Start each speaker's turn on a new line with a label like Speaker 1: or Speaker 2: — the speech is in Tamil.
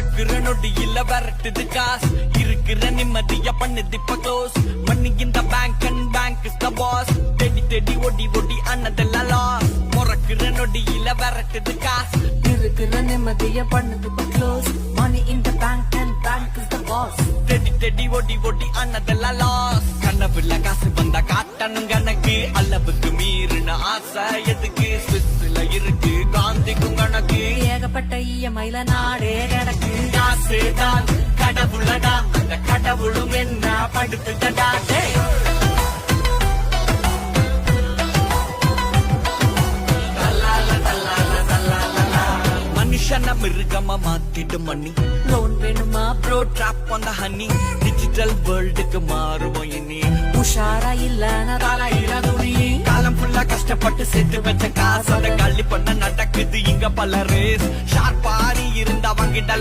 Speaker 1: பொறக்குற நொடியில விரட்டுது காசு இருக்கிற நிம்மதிய பண்ணுது இப்ப க்ளோஸ் மணி இந்த bank and bank is the boss தேடி தேடி ஓடி ஓடி அண்ணதெல்லாம் லாஸ் பொறக்குற நொடியில விரட்டுது காசு
Speaker 2: இருக்கிற நிம்மதிய பண்ணுது இப்ப close money in the bank and bank is the boss
Speaker 1: தேடி தேடி ஓடி ஓடி அண்ணதெல்லாம் லாஸ் கனவுல காசு வந்தா காட்டணும் கணக்கு அளவுக்கு மீறின ஆசை எதுக்கு சுவிஸ்ல இருக்கு காந்திக்கும் கணக்கு
Speaker 2: ஏகப்பட்ட இஎம்ஐல நாடே கிடக்கு
Speaker 1: காசுதான் கடவுளடா அந்த கடவுளும் என்ன படுத்துதடா மனுஷன மிருகமா மாத்திடும் மணி
Speaker 2: லோன் வேணுமா
Speaker 1: ப்ரோ ட்ராப் பண்ண ஹனி டிஜிட்டல் வேர்ல்டுக்கு மாறுவோம் இனி
Speaker 2: உஷாரா இல்ல தலையில துணி
Speaker 1: காலம் ஃபுல்லா கஷ்டப்பட்டு சேர்த்து வச்ச காசோட கள்ளி பண்ண நடக்குது இங்க பல ரேஸ் ஷார்ப்பாரி இருந்தா வாங்கிடலாம்